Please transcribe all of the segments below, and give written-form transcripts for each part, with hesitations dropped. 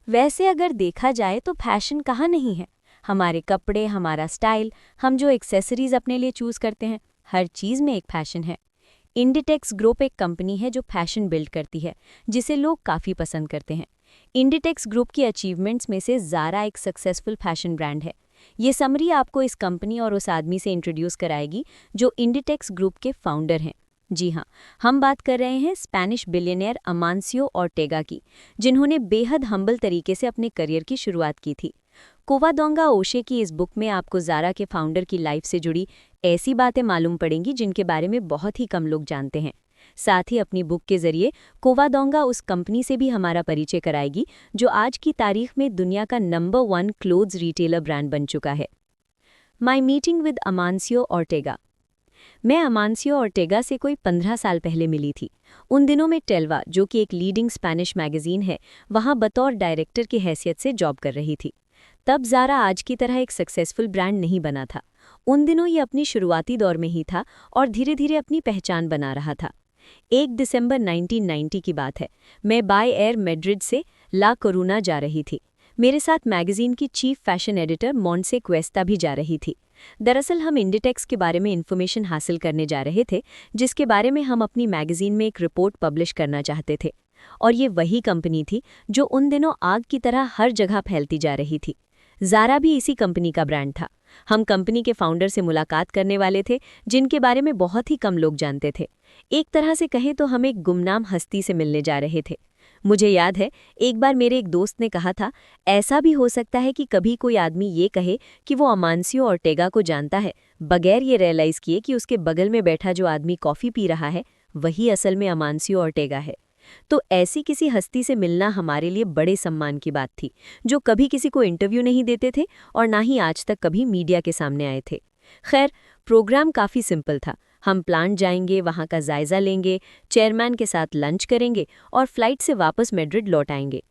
वैसे अगर देखा जाए तो फैशन कहाँ नहीं है। हमारे कपड़े, हमारा स्टाइल, हम जो एक्सेसरीज अपने लिए चूज़ करते हैं, हर चीज़ में एक फैशन है। इंडिटेक्स ग्रुप एक कंपनी है जो फैशन बिल्ड करती है, जिसे लोग काफ़ी पसंद करते हैं। इंडिटेक्स ग्रुप की अचीवमेंट्स में से ज़ारा एक सक्सेसफुल फैशन ब्रांड है। ये समरी आपको इस कंपनी और उस आदमी से इंट्रोड्यूस कराएगी जो इंडिटेक्स ग्रुप के फाउंडर हैं। जी हाँ, हम बात कर रहे हैं स्पेनिश बिलियनियर अमांसियो ऑर्टेगा की, जिन्होंने बेहद हम्बल तरीके से अपने करियर की शुरुआत की थी। कोवाडोंगा ओशे की इस बुक में आपको ज़ारा के फाउंडर की लाइफ से जुड़ी ऐसी बातें मालूम पड़ेंगी जिनके बारे में बहुत ही कम लोग जानते हैं। साथ ही अपनी बुक के जरिए कोवाडोंगा उस कंपनी से भी हमारा परिचय कराएगी जो आज की तारीख में दुनिया का नंबर 1 क्लोथ्स रिटेलर ब्रांड बन चुका है। My meeting with Amancio Ortega. मैं अमांसियो ऑर्टेगा से कोई 15 साल पहले मिली थी। उन दिनों में टेल्वा, जो कि एक लीडिंग स्पेनिश मैगजीन है, वहाँ बतौर डायरेक्टर की हैसियत से जॉब कर रही थी। तब ज़ारा आज की तरह एक सक्सेसफुल ब्रांड नहीं बना था। उन दिनों ये अपनी शुरुआती दौर में ही था और धीरे धीरे अपनी पहचान बना रहा था। 1 दिसंबर 1990 की बात है। मैं बाय एयर मैड्रिड से ला कोरूना जा रही थी। मेरे साथ मैगजीन की चीफ फैशन एडिटर मोंसे क्वेस्टा भी जा रही थी। दरअसल हम इंडिटेक्स के बारे में इंफॉर्मेशन हासिल करने जा रहे थे, जिसके बारे में हम अपनी मैगजीन में एक रिपोर्ट पब्लिश करना चाहते थे। और ये वही कंपनी थी जो उन दिनों आग की तरह हर जगह फैलती जा रही थी। ज़ारा भी इसी कंपनी का ब्रांड था। हम कंपनी के फाउंडर से मुलाकात करने वाले थे, जिनके बारे में बहुत ही कम लोग जानते थे। एक तरह से कहें तो हम एक गुमनाम हस्ती से मिलने जा रहे थे। मुझे याद है, एक बार मेरे एक दोस्त ने कहा था, ऐसा भी हो सकता है कि कभी कोई आदमी ये कहे कि वो अमांसियो ऑर्टेगा को जानता है, बगैर ये रियलाइज़ किए कि उसके बगल में बैठा जो आदमी कॉफ़ी पी रहा है, वही असल में अमांसियो ऑर्टेगा है। तो ऐसी किसी हस्ती से मिलना हमारे लिए बड़े सम्मान की बात थी, जो कभी किसी को इंटरव्यू नहीं देते थे और ना ही आज तक कभी मीडिया के सामने आए थे। खैर, प्रोग्राम काफ़ी सिंपल था। हम प्लांट जाएंगे, वहाँ का जायज़ा लेंगे, चेयरमैन के साथ लंच करेंगे और फ्लाइट से वापस मैड्रिड लौट आएंगे।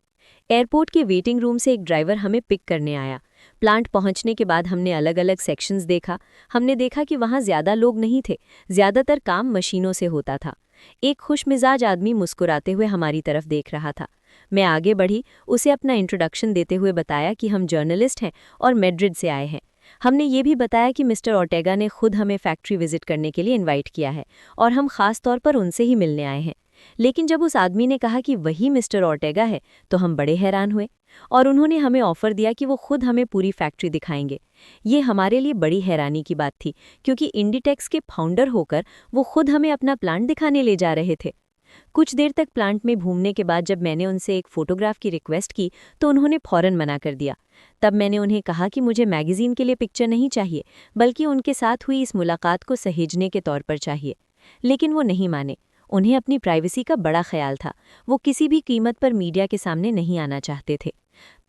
एयरपोर्ट के वेटिंग रूम से एक ड्राइवर हमें पिक करने आया। प्लांट पहुंचने के बाद हमने अलग अलग सेक्शंस देखा। हमने देखा कि वहाँ ज़्यादा लोग नहीं थे, ज़्यादातर काम मशीनों से होता था। एक खुशमिजाज आदमी मुस्कुराते हुए हमारी तरफ देख रहा था। मैं आगे बढ़ी, उसे अपना इंट्रोडक्शन देते हुए बताया कि हम जर्नलिस्ट हैं और मैड्रिड से आए हैं। हमने ये भी बताया कि मिस्टर ऑर्टेगा ने खुद हमें फैक्ट्री विजिट करने के लिए इनवाइट किया है और हम खास तौर पर उनसे ही मिलने आए हैं। लेकिन जब उस आदमी ने कहा कि वही मिस्टर ऑर्टेगा है, तो हम बड़े हैरान हुए और उन्होंने हमें ऑफर दिया कि वो खुद हमें पूरी फैक्ट्री दिखाएंगे। ये हमारे लिए बड़ी हैरानी की बात थी, क्योंकि इंडिटेक्स के फाउंडर होकर वो खुद हमें अपना प्लांट दिखाने ले जा रहे थे। कुछ देर तक प्लांट में घूमने के बाद जब मैंने उनसे एक फ़ोटोग्राफ की रिक्वेस्ट की, तो उन्होंने फ़ौरन मना कर दिया। तब मैंने उन्हें कहा कि मुझे मैगज़ीन के लिए पिक्चर नहीं चाहिए, बल्कि उनके साथ हुई इस मुलाकात को सहेजने के तौर पर चाहिए। लेकिन वो नहीं माने। उन्हें अपनी प्राइवेसी का बड़ा ख्याल था। वो किसी भी कीमत पर मीडिया के सामने नहीं आना चाहते थे।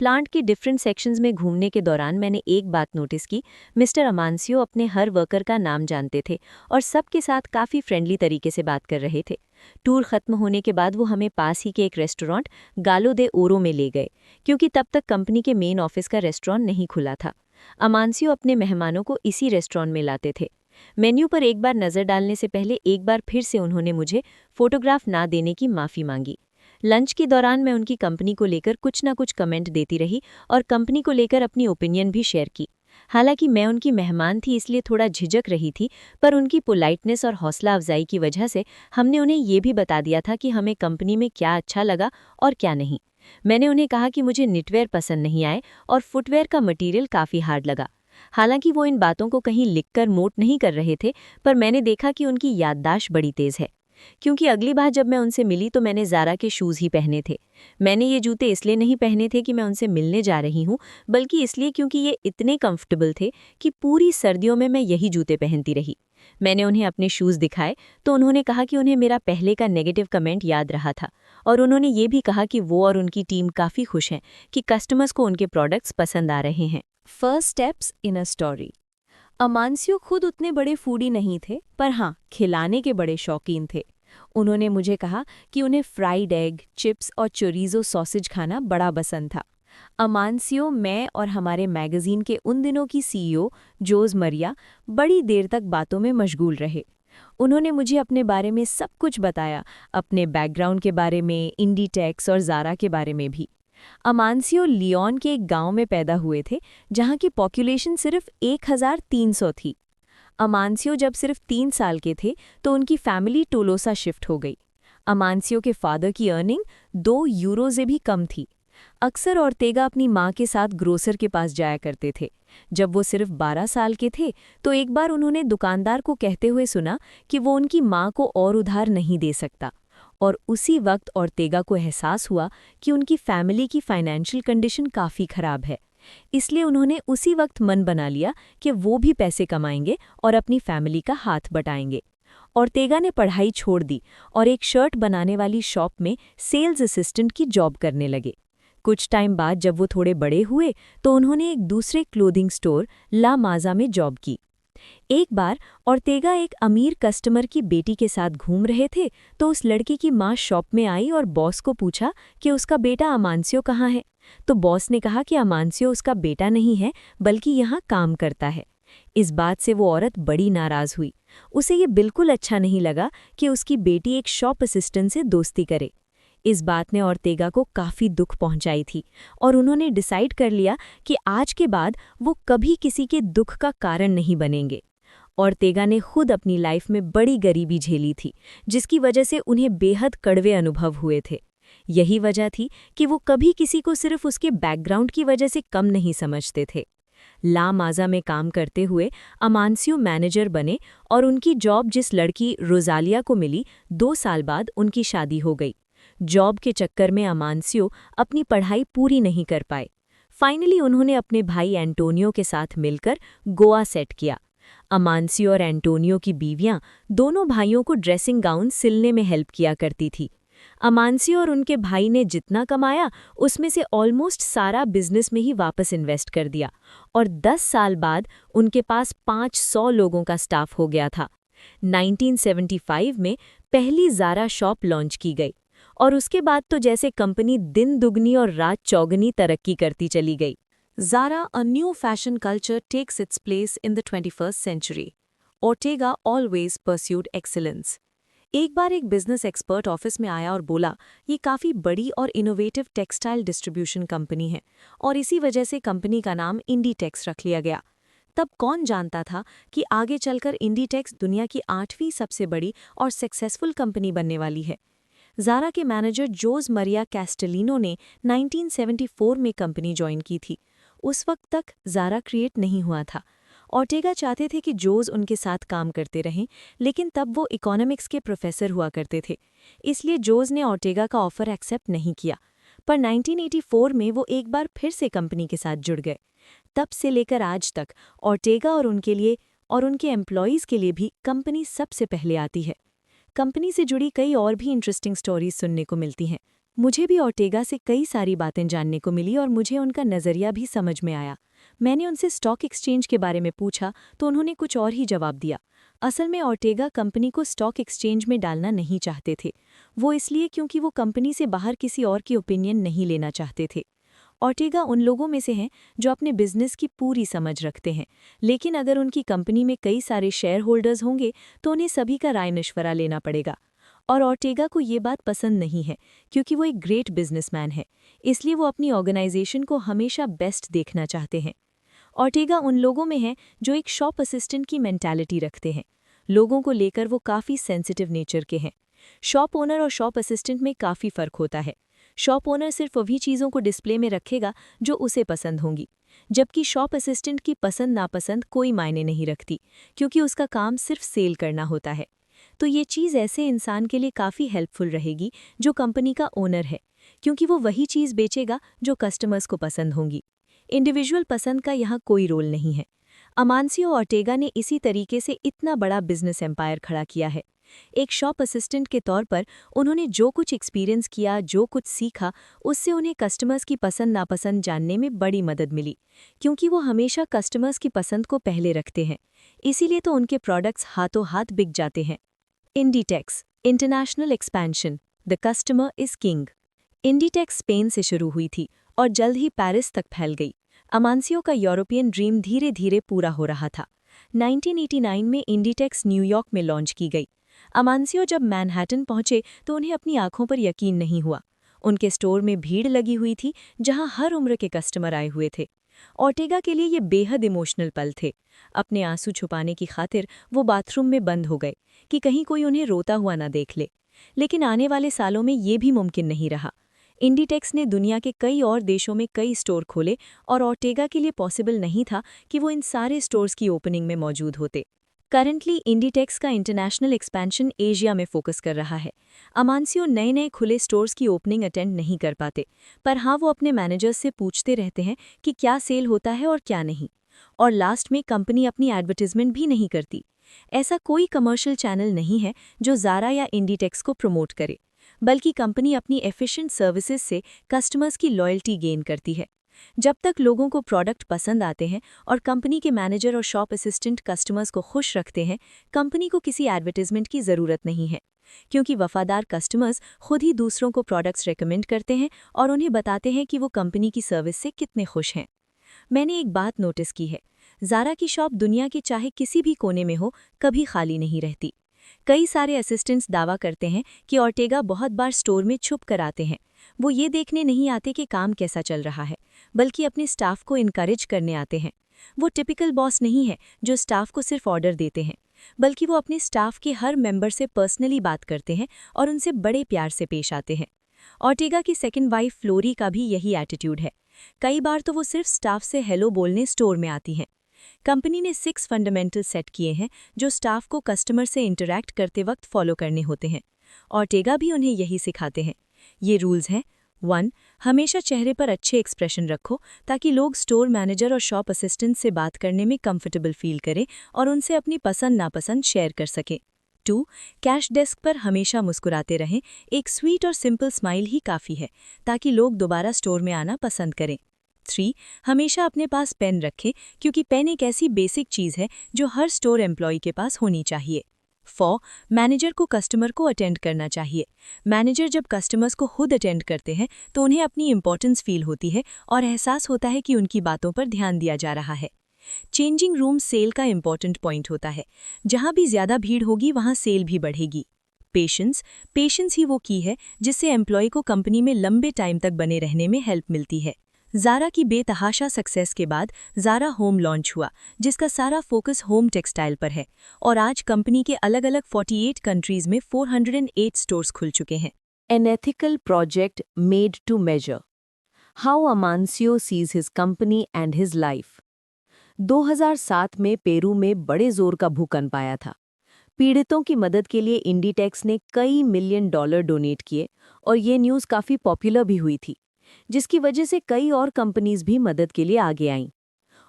प्लांट के डिफरेंट सेक्शंस में घूमने के दौरान मैंने एक बात नोटिस की, मिस्टर अमांसियो अपने हर वर्कर का नाम जानते थे और सबके साथ काफ़ी फ्रेंडली तरीके से बात कर रहे थे। टूर ख़त्म होने के बाद वो हमें पास ही के एक रेस्टोरेंट गालो दे ओरो में ले गए, क्योंकि तब तक कंपनी के मेन ऑफिस का रेस्टोरेंट नहीं खुला था। अमांसियो अपने मेहमानों को इसी रेस्टोरेंट में लाते थे। मेन्यू पर एक बार नज़र डालने से पहले एक बार फिर से उन्होंने मुझे फ़ोटोग्राफ ना देने की माफ़ी मांगी। लंच के दौरान मैं उनकी कंपनी को लेकर कुछ ना कुछ कमेंट देती रही और कंपनी को लेकर अपनी ओपिनियन भी शेयर की। हालांकि मैं उनकी मेहमान थी, इसलिए थोड़ा झिझक रही थी, पर उनकी पोलाइटनेस और हौसला अफजाई की वजह से हमने उन्हें ये भी बता दिया था कि हमें कंपनी में क्या अच्छा लगा और क्या नहीं। मैंने उन्हें कहा कि मुझे निटवेयर पसंद नहीं आए और फुटवेयर का मटीरियल काफ़ी हार्ड लगा। हालांकि वो इन बातों को कहीं लिखकर नोट नहीं कर रहे थे, पर मैंने देखा कि उनकी याददाश्त बड़ी तेज़ है, क्योंकि अगली बार जब मैं उनसे मिली तो मैंने ज़ारा के शूज़ ही पहने थे। मैंने ये जूते इसलिए नहीं पहने थे कि मैं उनसे मिलने जा रही हूँ, बल्कि इसलिए क्योंकि ये इतने कंफर्टेबल थे कि पूरी सर्दियों में मैं यही जूते पहनती रही। मैंने उन्हें अपने शूज़ दिखाए तो उन्होंने कहा कि उन्हें मेरा पहले का नेगेटिव कमेंट याद रहा था और उन्होंने ये भी कहा कि वो और उनकी टीम काफ़ी खुश हैं कि कस्टमर्स को उनके प्रोडक्ट्स पसंद आ रहे हैं। First steps in a story. Amancio खुद उतने बड़े फूडी नहीं थे, पर हाँ, खिलाने के बड़े शौकीन थे। उन्होंने मुझे कहा कि उन्हें फ्राइड एग, चिप्स और चोरिज़ो सॉसेज खाना बड़ा पसंद था। अमांसियो, मैं और हमारे मैगज़ीन के उन दिनों की सीईओ जोज़ मरिया बड़ी देर तक बातों में मशगूल रहे। उन्होंने मुझे अपने बारे में सब कुछ बताया, अपने बैकग्राउंड के बारे में, इंडिटेक्स और ज़ारा के बारे में भी। अमानसियो लियोन के एक गांव में पैदा हुए थे जहां की पॉपुलेशन सिर्फ 1300 थी। अमानसियो जब सिर्फ 3 साल के थे तो उनकी फैमिली टोलोसा शिफ्ट हो गई। अमानसियो के फादर की अर्निंग 2 यूरो से भी कम थी। अक्सर ओर्तेगा अपनी माँ के साथ ग्रोसर के पास जाया करते थे। जब वो सिर्फ 12 साल के थे तो एक बार उन्होंने दुकानदार को कहते हुए सुना कि वो उनकी माँ को और उधार नहीं दे सकता, और उसी वक्त ओर्तेगा को एहसास हुआ कि उनकी फैमिली की फाइनेंशियल कंडीशन काफ़ी ख़राब है। इसलिए उन्होंने उसी वक्त मन बना लिया कि वो भी पैसे कमाएंगे और अपनी फैमिली का हाथ बटाएंगे। ओर्तेगा ने पढ़ाई छोड़ दी और एक शर्ट बनाने वाली शॉप में सेल्स असिस्टेंट की जॉब करने लगे। कुछ टाइम बाद जब वो थोड़े बड़े हुए तो उन्होंने एक दूसरे क्लोथिंग स्टोर ला माजा में जॉब की। एक बार ओर्तेगा एक अमीर कस्टमर की बेटी के साथ घूम रहे थे तो उस लड़की की माँ शॉप में आई और बॉस को पूछा कि उसका बेटा अमानसियो कहाँ है। तो बॉस ने कहा कि अमानसियो उसका बेटा नहीं है बल्कि यहाँ काम करता है। इस बात से वो औरत बड़ी नाराज हुई। उसे ये बिल्कुल अच्छा नहीं लगा कि उसकी बेटी एक शॉप असिस्टेंट से दोस्ती करे। इस बात ने ओर्तेगा को काफ़ी दुख पहुंचाई थी और उन्होंने डिसाइड कर लिया कि आज के बाद वो कभी किसी के दुख का कारण नहीं बनेंगे। ओर्तेगा ने खुद अपनी लाइफ में बड़ी गरीबी झेली थी, जिसकी वजह से उन्हें बेहद कड़वे अनुभव हुए थे। यही वजह थी कि वो कभी किसी को सिर्फ उसके बैकग्राउंड की वजह से कम नहीं समझते थे। ला माजा में काम करते हुए अमानसियो मैनेजर बने और उनकी जॉब जिस लड़की रोजालिया को मिली, 2 साल बाद उनकी शादी हो गई। जॉब के चक्कर में अमानसियो अपनी पढ़ाई पूरी नहीं कर पाए। फाइनली उन्होंने अपने भाई एंटोनियो के साथ मिलकर गोवा सेट किया। अमानसियो और एंटोनियो की बीवियां दोनों भाइयों को ड्रेसिंग गाउन सिलने में हेल्प किया करती थी। अमानसियो और उनके भाई ने जितना कमाया उसमें से ऑलमोस्ट सारा बिजनेस में ही वापस इन्वेस्ट कर दिया और 10 साल बाद उनके पास 500 लोगों का स्टाफ हो गया था। 1975 में पहली ज़ारा शॉप लॉन्च की गई और उसके बाद तो जैसे कंपनी दिन दुगनी और रात चौगनी तरक्की करती चली गई। Zara, a new fashion culture, takes its place in the 21st century. Ortega always pursued excellence. एक बार एक बिजनेस एक्सपर्ट ऑफिस में आया और बोला, ये काफ़ी बड़ी और इनोवेटिव टेक्सटाइल डिस्ट्रीब्यूशन कंपनी है और इसी वजह से कंपनी का नाम इंडीटेक्स रख लिया गया। तब कौन जानता था कि आगे चलकर इंडीटेक्स दुनिया की 8वीं सबसे बड़ी और सक्सेसफुल कंपनी बनने वाली है। ज़ारा के मैनेजर जोज़ मरिया कैस्टेलिनो ने 1974 में कंपनी ज्वाइन की थी। उस वक्त तक ज़ारा क्रिएट नहीं हुआ था। ओर्टेगा चाहते थे कि जोज़ उनके साथ काम करते रहें, लेकिन तब वो इकोनॉमिक्स के प्रोफेसर हुआ करते थे। इसलिए जोज़ ने ओर्टेगा का ऑफ़र एक्सेप्ट नहीं किया। पर 1984 में वो एक बार फिर से कंपनी के साथ जुड़ गए। तब से लेकर आज तक ओर्टेगा और उनके लिए और उनके एम्प्लॉयज़ के लिए भी कंपनी सबसे पहले आती है। कंपनी से जुड़ी कई और भी इंटरेस्टिंग स्टोरीज सुनने को मिलती हैं। मुझे भी ओर्टेगा से कई सारी बातें जानने को मिली और मुझे उनका नज़रिया भी समझ में आया। मैंने उनसे स्टॉक एक्सचेंज के बारे में पूछा तो उन्होंने कुछ और ही जवाब दिया। असल में ओर्टेगा कंपनी को स्टॉक एक्सचेंज में डालना नहीं चाहते थे। वो इसलिए क्योंकि वो कंपनी से बाहर किसी और की ओपिनियन नहीं लेना चाहते थे। ओर्टेगा उन लोगों में से हैं जो अपने बिजनेस की पूरी समझ रखते हैं, लेकिन अगर उनकी कंपनी में कई सारे शेयर होल्डर्स होंगे तो उन्हें सभी का राय मशवरा लेना पड़ेगा। और ओर्टेगा को ये बात पसंद नहीं है क्योंकि वो एक ग्रेट बिजनेसमैन है, इसलिए वो अपनी ऑर्गेनाइजेशन को हमेशा बेस्ट देखना चाहते हैं। ओर्टेगा उन लोगों में है जो एक शॉप असिस्टेंट की मेंटालिटी रखते हैं। लोगों को लेकर वो काफ़ी सेंसिटिव नेचर के हैं। शॉप ओनर और शॉप असिस्टेंट में काफ़ी फ़र्क होता है। शॉप ओनर सिर्फ वही चीज़ों को डिस्प्ले में रखेगा जो उसे पसंद होंगी, जबकि शॉप असिस्टेंट की पसंद नापसंद कोई मायने नहीं रखती क्योंकि उसका काम सिर्फ सेल करना होता है। तो ये चीज़ ऐसे इंसान के लिए काफ़ी हेल्पफुल रहेगी जो कंपनी का ओनर है, क्योंकि वो वही चीज़ बेचेगा जो कस्टमर्स को पसंद होंगी। इंडिविजुअल पसंद का यहाँ कोई रोल नहीं है। अमानसियो ओर्टेगा ने इसी तरीके से इतना बड़ा बिजनेस एम्पायर खड़ा किया है। एक शॉप असिस्टेंट के तौर पर उन्होंने जो कुछ एक्सपीरियंस किया, जो कुछ सीखा, उससे उन्हें कस्टमर्स की पसंद नापसंद जानने में बड़ी मदद मिली, क्योंकि वो हमेशा कस्टमर्स की पसंद को पहले रखते हैं। इसीलिए तो उनके प्रोडक्ट्स हाथों हाथ बिक जाते हैं। Inditex international expansion, the customer is king. Inditex Spain से शुरू हुई थी और जल्द ही पेरिस तक फैल गई। अमानसियो का यूरोपियन ड्रीम धीरे धीरे पूरा हो रहा था। 1989 में इंडीटेक्स न्यूयॉर्क में लॉन्च की गई। अमानसियो जब मैनहट्टन पहुंचे तो उन्हें अपनी आंखों पर यकीन नहीं हुआ। उनके स्टोर में भीड़ लगी हुई थी, जहां हर उम्र के कस्टमर आए हुए थे। ऑर्टेगा के लिए ये बेहद इमोशनल पल थे। अपने आंसू छुपाने की खातिर वो बाथरूम में बंद हो गए कि कहीं कोई उन्हें रोता हुआ ना देख ले। लेकिन आने वाले सालों में ये भी मुमकिन नहीं रहा। इंडिटेक्स ने दुनिया के कई और देशों में कई स्टोर खोले और ऑर्टेगा के लिए पॉसिबल नहीं था कि वो इन सारे स्टोर्स की ओपनिंग में मौजूद होते। करंटली इंडिटेक्स का इंटरनेशनल एक्सपेंशन एशिया में फोकस कर रहा है। अमांसियो नए नए खुले स्टोर्स की ओपनिंग अटेंड नहीं कर पाते, पर हाँ वो अपने मैनेजर्स से पूछते रहते हैं कि क्या सेल होता है और क्या नहीं। और लास्ट में कंपनी अपनी एडवर्टीजमेंट भी नहीं करती। ऐसा कोई कमर्शियल चैनल नहीं है जो ज़ारा या इंडिटेक्स को प्रमोट करे, बल्कि कंपनी अपनी एफिशिएंट सर्विसेज से कस्टमर्स की लॉयल्टी गेन करती है। जब तक लोगों को प्रोडक्ट पसंद आते हैं और कंपनी के मैनेजर और शॉप असिस्टेंट कस्टमर्स को खुश रखते हैं, कंपनी को किसी एडवर्टीजमेंट की ज़रूरत नहीं है, क्योंकि वफादार कस्टमर्स खुद ही दूसरों को प्रोडक्ट्स रेकमेंड करते हैं और उन्हें बताते हैं कि वो कंपनी की सर्विस से कितने खुश हैं। मैंने एक बात नोटिस की है, ज़ारा की शॉप दुनिया के चाहे किसी भी कोने में हो, कभी खाली नहीं रहती। कई सारे असिस्टेंट्स दावा करते हैं कि ऑर्टेगा बहुत बार स्टोर में छुप कर आते हैं। वो ये देखने नहीं आते कि काम कैसा चल रहा है, बल्कि अपने स्टाफ को इनकरेज करने आते हैं। वो टिपिकल बॉस नहीं है जो स्टाफ को सिर्फ ऑर्डर देते हैं, बल्कि वो अपने स्टाफ के हर मेंबर से पर्सनली बात करते हैं और उनसे बड़े प्यार से पेश आते हैं। ऑर्टेगा की सेकंड वाइफ फ्लोरी का भी यही एटीट्यूड है। कई बार तो वो सिर्फ स्टाफ से हेलो बोलने स्टोर में आती हैं। कंपनी ने 6 फंडामेंटल सेट किए हैं जो स्टाफ को कस्टमर से इंटरैक्ट करते वक्त फॉलो करने होते हैं। ऑर्टेगा भी उन्हें यही सिखाते हैं। ये रूल्स हैं: 1. हमेशा चेहरे पर अच्छे एक्सप्रेशन रखो ताकि लोग स्टोर मैनेजर और शॉप असिस्टेंट से बात करने में कंफर्टेबल फील करें और उनसे अपनी पसंद नापसंद शेयर कर सकें। 2. कैश डेस्क पर हमेशा मुस्कुराते रहें, एक स्वीट और सिंपल स्माइल ही काफ़ी है ताकि लोग दोबारा स्टोर में आना पसंद करें। 3. हमेशा अपने पास पेन रखें, क्योंकि पेन एक ऐसी बेसिक चीज़ है जो हर स्टोर एम्प्लॉय के पास होनी चाहिए। 4. मैनेजर को कस्टमर को अटेंड करना चाहिए। मैनेजर जब कस्टमर्स को खुद अटेंड करते हैं तो उन्हें अपनी इंपॉर्टेंस फील होती है और एहसास होता है कि उनकी बातों पर ध्यान दिया जा रहा है। चेंजिंग रूम सेल का इंपॉर्टेंट पॉइंट होता है। जहां भी ज़्यादा भीड़ होगी वहां सेल भी बढ़ेगी। पेशेंस ही वो की है जिससे एम्प्लॉय को कंपनी में लंबे टाइम तक बने रहने में हेल्प मिलती है। ज़ारा की बेतहाशा सक्सेस के बाद ज़ारा होम लॉन्च हुआ, जिसका सारा फोकस होम टेक्सटाइल पर है, और आज कंपनी के अलग अलग 48 कंट्रीज में 408 स्टोर्स खुल चुके हैं। An ethical project made to measure. How Amancio sees his company and his life. 2007 में पेरू में बड़े जोर का भूकंप आया था। पीड़ितों की मदद के लिए इंडिटेक्स ने कई मिलियन डॉलर डोनेट किए और ये न्यूज़ काफ़ी पॉपुलर भी हुई थी, जिसकी वजह से कई और कंपनीज भी मदद के लिए आगे आईं।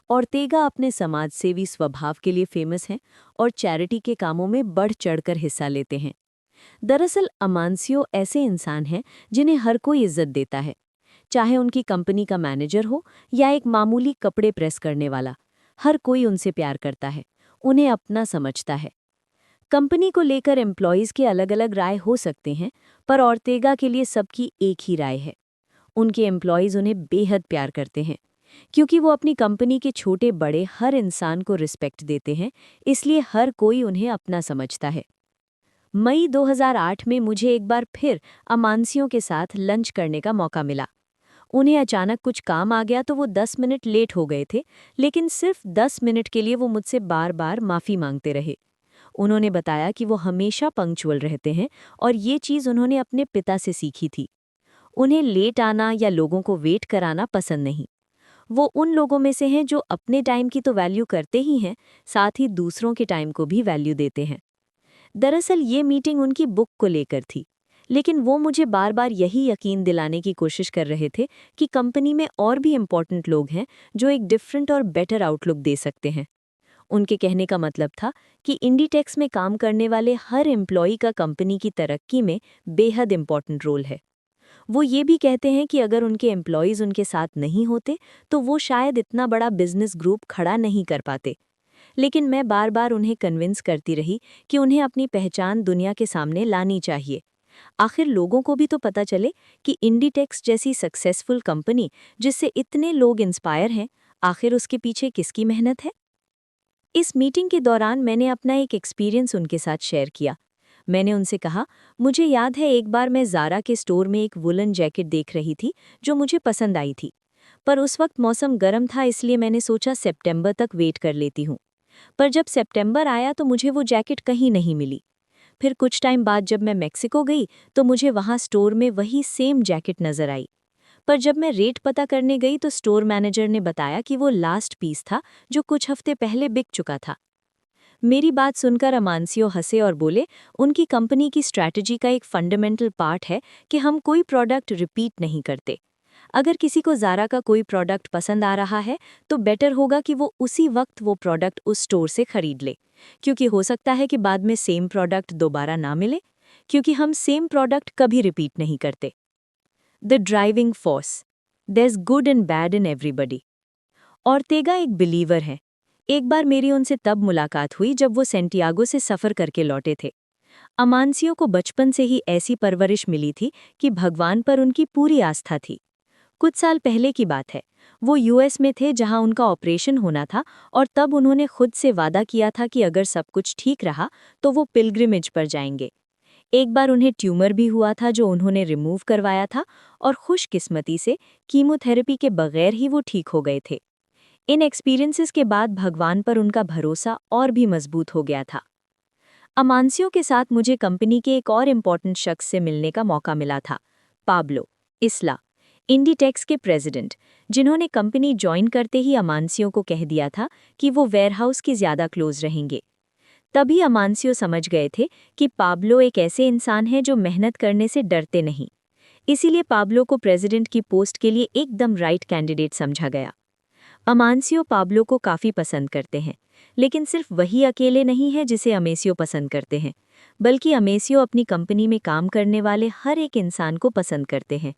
ऑर्टेगा अपने समाजसेवी स्वभाव के लिए फेमस हैं और चैरिटी के कामों में बढ़ चढ़कर हिस्सा लेते हैं। दरअसल अमांसियो ऐसे इंसान हैं जिन्हें हर कोई इज्जत देता है, चाहे उनकी कंपनी का मैनेजर हो या एक मामूली कपड़े प्रेस करने वाला। हर कोई उनसे प्यार करता है, उन्हें अपना समझता है। कंपनी को लेकर एम्प्लॉयज़ के अलग अलग राय हो सकते हैं, पर ऑर्टेगा के लिए सबकी एक ही राय है। उनके एम्प्लॉयज़ उन्हें बेहद प्यार करते हैं, क्योंकि वो अपनी कंपनी के छोटे बड़े हर इंसान को रिस्पेक्ट देते हैं, इसलिए हर कोई उन्हें अपना समझता है। मई 2008 में मुझे एक बार फिर अमांसियों के साथ लंच करने का मौका मिला। उन्हें अचानक कुछ काम आ गया तो वो 10 मिनट लेट हो गए थे, लेकिन सिर्फ 10 मिनट के लिए वो मुझसे बार बार माफ़ी मांगते रहे। उन्होंने बताया कि वो हमेशा पंक्चुअल रहते हैं और ये चीज़ उन्होंने अपने पिता से सीखी थी। उन्हें लेट आना या लोगों को वेट कराना पसंद नहीं। वो उन लोगों में से हैं जो अपने टाइम की तो वैल्यू करते ही हैं, साथ ही दूसरों के टाइम को भी वैल्यू देते हैं। दरअसल ये मीटिंग उनकी बुक को लेकर थी, लेकिन वो मुझे बार बार यही यकीन दिलाने की कोशिश कर रहे थे कि कंपनी में और भी इम्पॉर्टेंट लोग हैं जो एक डिफरेंट और बेटर आउटलुक दे सकते हैं। उनके कहने का मतलब था कि इंडिटेक्स में काम करने वाले हर एम्प्लॉई का कंपनी की तरक्की में बेहद इम्पॉर्टेंट रोल है। वो ये भी कहते हैं कि अगर उनके एम्प्लॉयज़ उनके साथ नहीं होते तो वो शायद इतना बड़ा बिजनेस ग्रुप खड़ा नहीं कर पाते। लेकिन मैं बार बार उन्हें कन्विंस करती रही कि उन्हें अपनी पहचान दुनिया के सामने लानी चाहिए। आखिर लोगों को भी तो पता चले कि इंडिटेक्स जैसी सक्सेसफुल कंपनी जिससे इतने लोग इंस्पायर हैं, आखिर उसके पीछे किसकी मेहनत है। इस मीटिंग के दौरान मैंने अपना एक एक्सपीरियंस उनके साथ शेयर किया। मैंने उनसे कहा, मुझे याद है एक बार मैं ज़ारा के स्टोर में एक वुलन जैकेट देख रही थी जो मुझे पसंद आई थी। पर उस वक्त मौसम गर्म था, इसलिए मैंने सोचा सितंबर तक वेट कर लेती हूँ। पर जब सितंबर आया तो मुझे वो जैकेट कहीं नहीं मिली। फिर कुछ टाइम बाद जब मैं मेक्सिको गई तो मुझे वहाँ स्टोर में वही सेम जैकेट नज़र आई। पर जब मैं रेट पता करने गई तो स्टोर मैनेजर ने बताया कि वो लास्ट पीस था जो कुछ हफ्ते पहले बिक चुका था। मेरी बात सुनकर अमानसियो हंसे और बोले, उनकी कंपनी की स्ट्रैटेजी का एक फंडामेंटल पार्ट है कि हम कोई प्रोडक्ट रिपीट नहीं करते। अगर किसी को ज़ारा का कोई प्रोडक्ट पसंद आ रहा है तो बेटर होगा कि वो उसी वक्त वो प्रोडक्ट उस स्टोर से खरीद ले, क्योंकि हो सकता है कि बाद में सेम प्रोडक्ट दोबारा ना मिले, क्योंकि हम सेम प्रोडक्ट कभी रिपीट नहीं करते। The driving force, there is good and bad in everybody. Ortega एक बिलीवर है। एक बार मेरी उनसे तब मुलाकात हुई जब वो सेंटियागो से सफ़र करके लौटे थे। अमानसियो को बचपन से ही ऐसी परवरिश मिली थी कि भगवान पर उनकी पूरी आस्था थी। कुछ साल पहले की बात है, वो यूएस में थे जहां उनका ऑपरेशन होना था, और तब उन्होंने खुद से वादा किया था कि अगर सब कुछ ठीक रहा तो वो पिलग्रिमेज पर जाएंगे। एक बार उन्हें ट्यूमर भी हुआ था जो उन्होंने रिमूव करवाया था, और खुशकिस्मती से कीमोथेरेपी के बगैर ही वो ठीक हो गए थे। इन एक्सपीरियंसेस के बाद भगवान पर उनका भरोसा और भी मजबूत हो गया था। अमानसियो के साथ मुझे कंपनी के एक और इम्पॉर्टेंट शख्स से मिलने का मौका मिला था, पाब्लो इसला, इंडीटेक्स के प्रेसिडेंट, जिन्होंने कंपनी ज्वाइन करते ही अमानसियो को कह दिया था कि वो वेयरहाउस की ज़्यादा क्लोज रहेंगे। तभी अमानसियो समझ गए थे कि पाब्लो एक ऐसे इंसान है जो मेहनत करने से डरते नहीं। इसीलिए पाब्लो को प्रेसिडेंट की पोस्ट के लिए एकदम राइट कैंडिडेट समझा गया। अमानसियो पाब्लो को काफ़ी पसंद करते हैं, लेकिन सिर्फ वही अकेले नहीं है जिसे अमेसियो पसंद करते हैं, बल्कि अमेसियो अपनी कंपनी में काम करने वाले हर एक इंसान को पसंद करते हैं।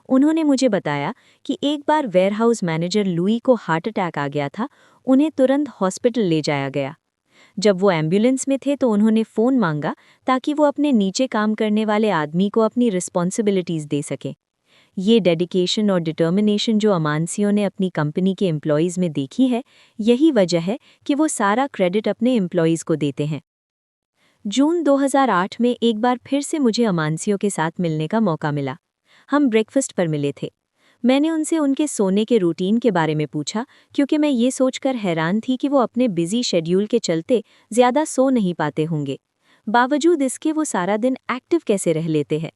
उन्होंने मुझे बताया कि एक बार वेयरहाउस मैनेजर लुई को हार्ट अटैक आ गया था, उन्हें तुरंत हॉस्पिटल ले जाया गया। जब वो एम्बुलेंस में थे तो उन्होंने फ़ोन मांगा ताकि वो अपने नीचे काम करने वाले आदमी को अपनी रिस्पॉन्सिबिलिटीज़ दे सकें। ये डेडिकेशन और डिटर्मिनेशन जो अमानसियो ने अपनी कंपनी के एम्प्लॉयज़ में देखी है, यही वजह है कि वो सारा क्रेडिट अपने एम्प्लॉयज़ को देते हैं। जून 2008 में एक बार फिर से मुझे अमानसियो के साथ मिलने का मौका मिला। हम ब्रेकफास्ट पर मिले थे। मैंने उनसे उनके सोने के रूटीन के बारे में पूछा, क्योंकि मैं ये सोचकर हैरान थी कि वो अपने बिजी शेड्यूल के चलते ज़्यादा सो नहीं पाते होंगे। बावजूद इसके वो सारा दिन एक्टिव कैसे रह लेते हैं।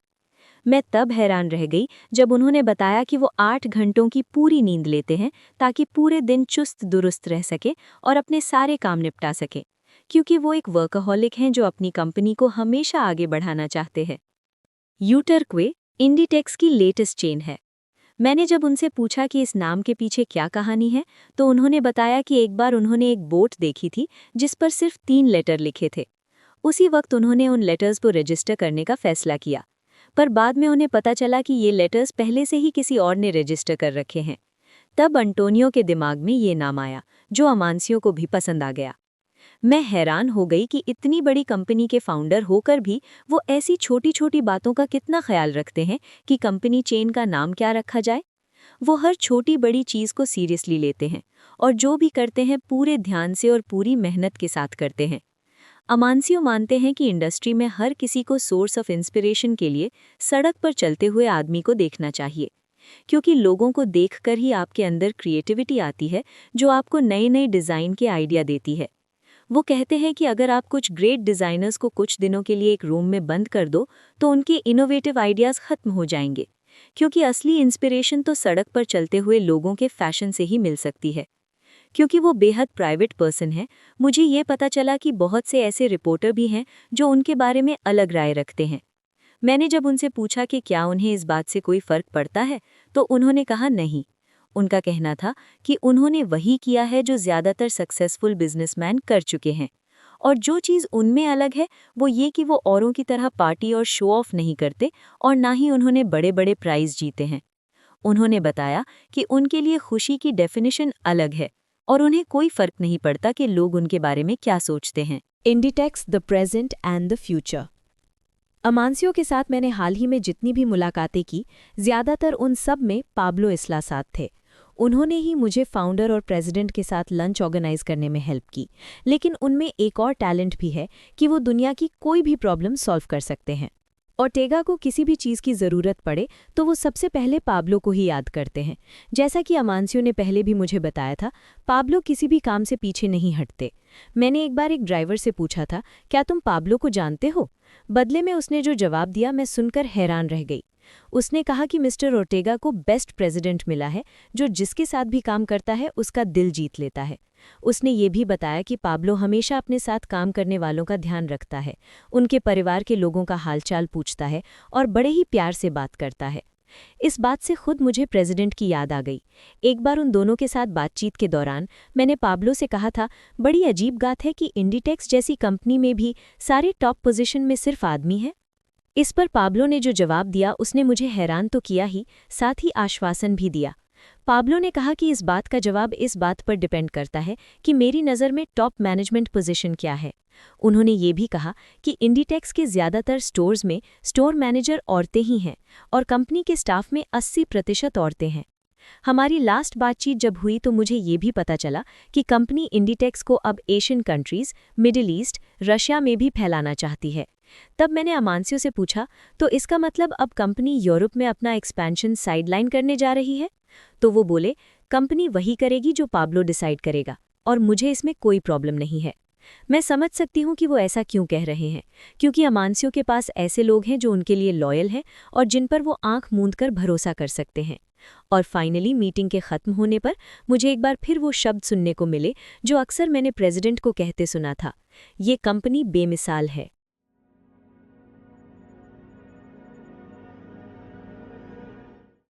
मैं तब हैरान रह गई जब उन्होंने बताया कि वो 8 घंटों की पूरी नींद लेते हैं ताकि पूरे दिन चुस्त दुरुस्त रह सके और अपने सारे काम निपटा सके, क्योंकि वो एक वर्कaholic हैं जो अपनी कंपनी को हमेशा आगे बढ़ाना चाहते हैं। यूटरक्वे इंडीटेक्स की लेटेस्ट चेन है। मैंने जब उनसे पूछा कि इस नाम के पीछे क्या कहानी है, तो उन्होंने बताया कि एक बार उन्होंने एक बोट देखी थी जिस पर सिर्फ 3 लेटर लिखे थे। उसी वक्त उन्होंने उन लेटर्स को रजिस्टर करने का फैसला किया, पर बाद में उन्हें पता चला कि ये लेटर्स पहले से ही किसी और ने रजिस्टर कर रखे हैं। तब अंटोनियो के दिमाग में ये नाम आया, जो अमानसियो को भी पसंद आ गया। मैं हैरान हो गई कि इतनी बड़ी कंपनी के फाउंडर होकर भी वो ऐसी छोटी छोटी बातों का कितना ख्याल रखते हैं कि कंपनी चेन का नाम क्या रखा जाए। वो हर छोटी बड़ी चीज़ को सीरियसली लेते हैं और जो भी करते हैं पूरे ध्यान से और पूरी मेहनत के साथ करते हैं। अमानसियो मानते हैं कि इंडस्ट्री में हर किसी को सोर्स ऑफ इंस्पिरेशन के लिए सड़क पर चलते हुए आदमी को देखना चाहिए, क्योंकि लोगों को देखकर ही आपके अंदर क्रिएटिविटी आती है जो आपको नए नए डिज़ाइन के आइडिया देती है। वो कहते हैं कि अगर आप कुछ ग्रेट डिज़ाइनर्स को कुछ दिनों के लिए एक रूम में बंद कर दो तो उनके इनोवेटिव आइडियाज़ खत्म हो जाएंगे, क्योंकि असली इंस्पिरेशन तो सड़क पर चलते हुए लोगों के फैशन से ही मिल सकती है। क्योंकि वो बेहद प्राइवेट पर्सन है, मुझे ये पता चला कि बहुत से ऐसे रिपोर्टर भी हैं जो उनके बारे में अलग राय रखते हैं। मैंने जब उनसे पूछा कि क्या उन्हें इस बात से कोई फ़र्क पड़ता है, तो उन्होंने कहा नहीं। उनका कहना था कि उन्होंने वही किया है जो ज़्यादातर सक्सेसफुल बिजनेसमैन कर चुके हैं, और जो चीज़ उनमें अलग है वो ये कि वो औरों की तरह पार्टी और शो ऑफ नहीं करते, और ना ही उन्होंने बड़े बड़े प्राइज़ जीते हैं। उन्होंने बताया कि उनके लिए खुशी की डेफिनेशन अलग है और उन्हें कोई फ़र्क नहीं पड़ता कि लोग उनके बारे में क्या सोचते हैं। Inditex the present and the future. Amancio के साथ मैंने हाल ही में जितनी भी मुलाकातें की, ज़्यादातर उन सब में पाब्लो इसला साथ थे। उन्होंने ही मुझे फाउंडर और प्रेसिडेंट के साथ लंच ऑर्गेनाइज करने में हेल्प की। लेकिन उनमें एक और टैलेंट भी है कि वो दुनिया की कोई भी प्रॉब्लम सॉल्व कर सकते हैं। ओर्टेगा को किसी भी चीज़ की ज़रूरत पड़े तो वो सबसे पहले पाब्लो को ही याद करते हैं। जैसा कि अमांसियो ने पहले भी मुझे बताया था, पाब्लो किसी भी काम से पीछे नहीं हटते। मैंने एक बार एक ड्राइवर से पूछा था, क्या तुम पाब्लो को जानते हो? बदले में उसने जो जवाब दिया मैं सुनकर हैरान रह गई। उसने कहा कि मिस्टर ओर्टेगा को बेस्ट प्रेसिडेंट मिला है, जो जिसके साथ भी काम करता है उसका दिल जीत लेता है। उसने ये भी बताया कि पाब्लो हमेशा अपने साथ काम करने वालों का ध्यान रखता है, उनके परिवार के लोगों का हालचाल पूछता है और बड़े ही प्यार से बात करता है। इस बात से खुद मुझे प्रेसिडेंट की याद आ गई। एक बार उन दोनों के साथ बातचीत के दौरान मैंने पाब्लो से कहा था, बड़ी अजीब बात है कि इंडिटेक्स जैसी कंपनी में भी सारे टॉप पोजीशन में सिर्फ आदमी हैं। इस पर पाब्लो ने जो जवाब दिया उसने मुझे हैरान तो किया ही, साथ ही आश्वासन भी दिया। पाब्लो ने कहा कि इस बात का जवाब इस बात पर डिपेंड करता है कि मेरी नज़र में टॉप मैनेजमेंट पोजीशन क्या है। उन्होंने ये भी कहा कि इंडिटेक्स के ज़्यादातर स्टोर्स में स्टोर मैनेजर औरतें ही हैं और कंपनी के स्टाफ में 80% औरतें हैं। हमारी लास्ट बातचीत जब हुई तो मुझे ये भी पता चला कि कंपनी इंडिटेक्स को अब Asian countries, middle east, Russia में भी फैलाना चाहती है। तब मैंने अमांसियो से पूछा, तो इसका मतलब अब कंपनी यूरोप में अपना एक्सपेंशन साइडलाइन करने जा रही है? तो वो बोले, कंपनी वही करेगी जो पाब्लो डिसाइड करेगा और मुझे इसमें कोई प्रॉब्लम नहीं है। मैं समझ सकती हूँ कि वो ऐसा क्यों कह रहे हैं, क्योंकि अमांसियो के पास ऐसे लोग हैं जो उनके लिए लॉयल हैं और जिन पर वो आंख मूंद कर भरोसा कर सकते हैं। और फाइनली मीटिंग के ख़त्म होने पर मुझे एक बार फिर वो शब्द सुनने को मिले जो अक्सर मैंने प्रेसिडेंट को कहते सुना था, ये कंपनी बेमिसाल है।